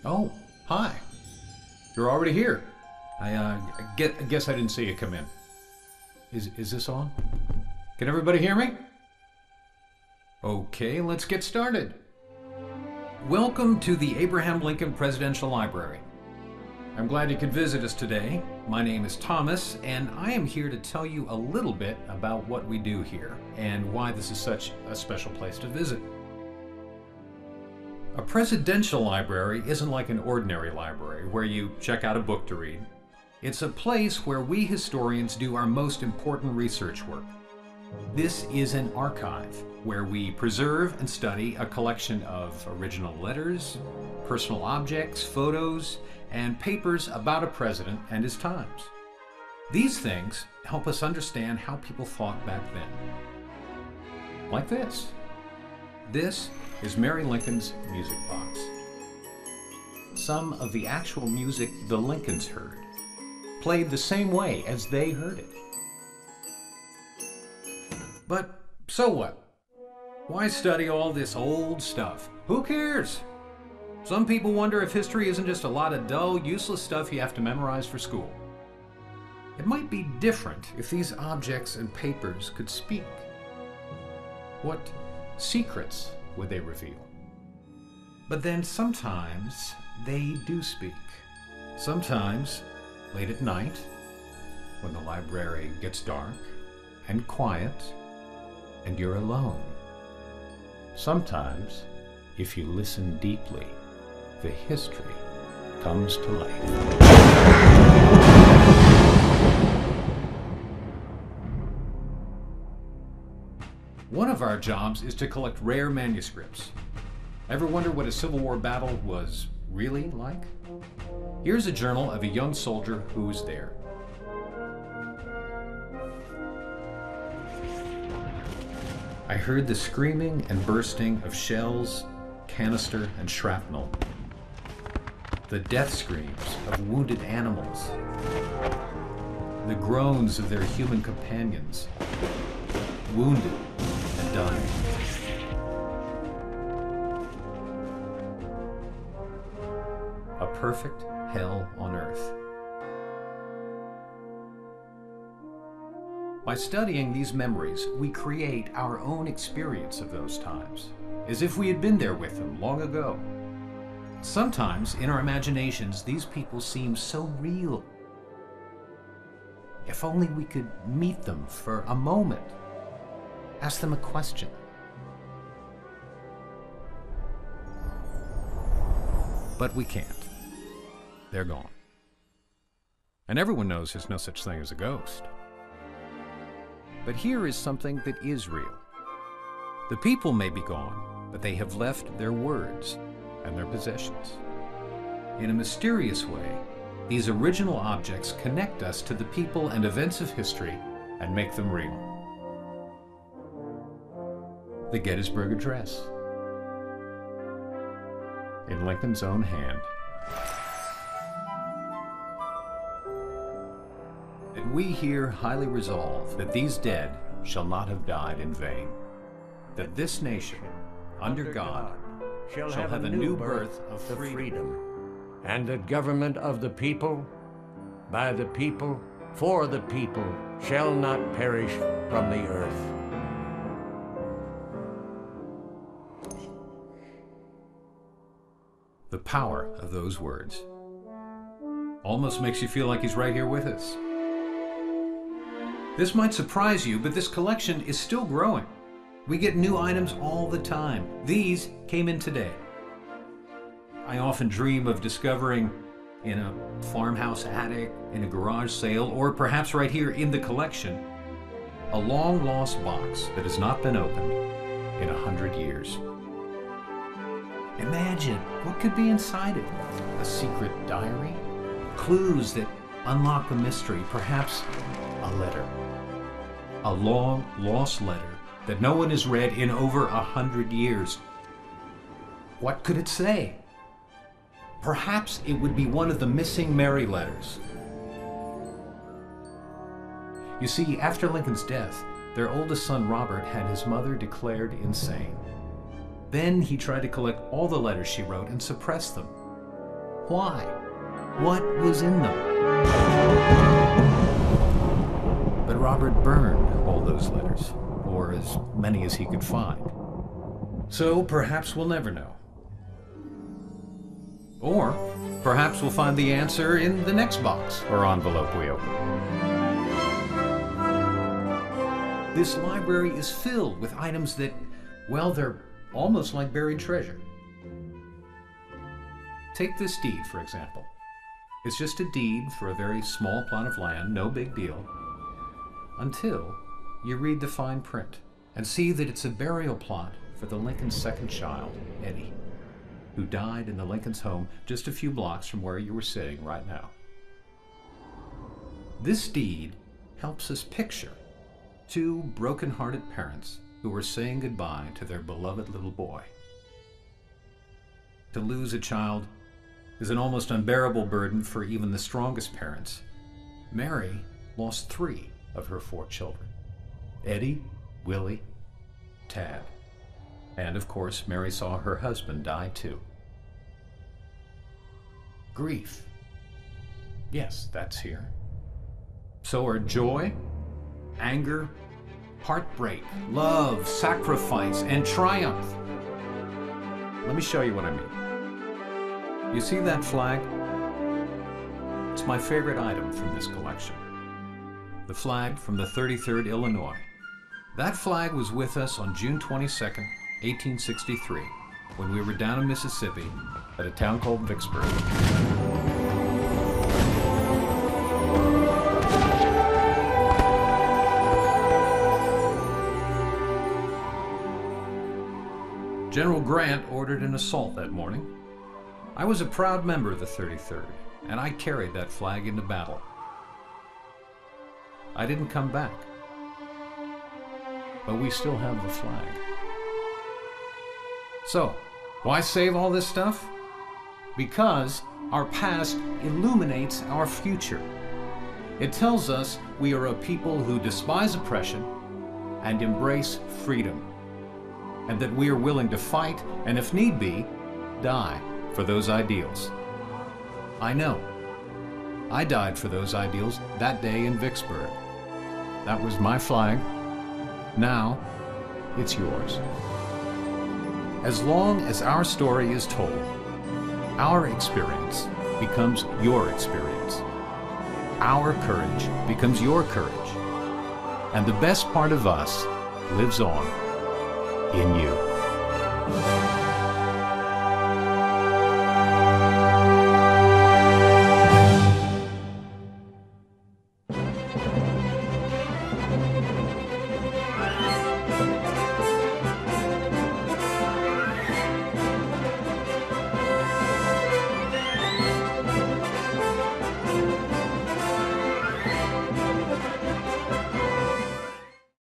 Oh, hi. You're already here. I guess I didn't see you come in. Is this on? Can everybody hear me? Okay, let's get started. Welcome to the Abraham Lincoln Presidential Library. I'm glad you could visit us today. My name is Thomas, and I am here to tell you a little bit about what we do here and why this is such a special place to visit. A presidential library isn't like an ordinary library where you check out a book to read. It's a place where we historians do our most important research work. This is an archive where we preserve and study a collection of original letters, personal objects, photos, and papers about a president and his times. These things help us understand how people thought back then. Like this. This is Mary Lincoln's music box. Some of the actual music the Lincolns heard, played the same way as they heard it. But so what? Why study all this old stuff? Who cares? Some people wonder if history isn't just a lot of dull, useless stuff you have to memorize for school. It might be different if these objects and papers could speak. What secrets would they reveal? But then sometimes they do speak. Sometimes late at night, when the library gets dark and quiet and you're alone. Sometimes, if you listen deeply, the history comes to life. One of our jobs is to collect rare manuscripts. Ever wonder what a Civil War battle was really like? Here's a journal of a young soldier who was there. I heard the screaming and bursting of shells, canister, and shrapnel. The death screams of wounded animals. The groans of their human companions, wounded and dying. A perfect hell on earth. By studying these memories, we create our own experience of those times, as if we had been there with them long ago. Sometimes, in our imaginations, these people seem so real. If only we could meet them for a moment, ask them a question. But we can't. They're gone. And everyone knows there's no such thing as a ghost. But here is something that is real. The people may be gone, but they have left their words and their possessions. In a mysterious way, these original objects connect us to the people and events of history and make them real. The Gettysburg Address, in Lincoln's own hand. That we here highly resolve that these dead shall not have died in vain, that this nation, under God, shall have a new birth of freedom, and the government of the people, by the people, for the people, shall not perish from the earth. The power of those words almost makes you feel like he's right here with us. This might surprise you, but this collection is still growing. We get new items all the time. These came in today. I often dream of discovering in a farmhouse attic, in a garage sale, or perhaps right here in the collection, a long-lost box that has not been opened in 100 years. Imagine what could be inside it. A secret diary? Clues that unlock a mystery, perhaps a letter. A long, lost letter that no one has read in over 100 years. What could it say? Perhaps it would be one of the missing Mary letters. You see, after Lincoln's death, their oldest son Robert had his mother declared insane. Then he tried to collect all the letters she wrote and suppress them. Why? What was in them? But Robert burned all those letters, or as many as he could find. So perhaps we'll never know. Or perhaps we'll find the answer in the next box or envelope we open. This library is filled with items that, well, they're almost like buried treasure. Take this deed, for example. It's just a deed for a very small plot of land, no big deal, until you read the fine print and see that it's a burial plot for the Lincoln's second child, Eddie, who died in the Lincoln's home just a few blocks from where you were sitting right now. This deed helps us picture two broken-hearted parents who were saying goodbye to their beloved little boy. To lose a child is an almost unbearable burden for even the strongest parents. Mary lost 3 of her 4 children: Eddie, Willie, Tad. And of course, Mary saw her husband die too. Grief. Yes, that's here. So are joy, anger, heartbreak, love, sacrifice, and triumph. Let me show you what I mean. You see that flag? It's my favorite item from this collection. The flag from the 33rd Illinois. That flag was with us on June 22nd, 1863, when we were down in Mississippi at a town called Vicksburg. General Grant ordered an assault that morning. I was a proud member of the 33rd, and I carried that flag into battle. I didn't come back, but we still have the flag. So, why save all this stuff? Because our past illuminates our future. It tells us we are a people who despise oppression and embrace freedom, and that we are willing to fight and, if need be, die for those ideals. I know. I died for those ideals that day in Vicksburg. That was my flag. Now, it's yours. As long as our story is told, our experience becomes your experience. Our courage becomes your courage. And the best part of us lives on in you.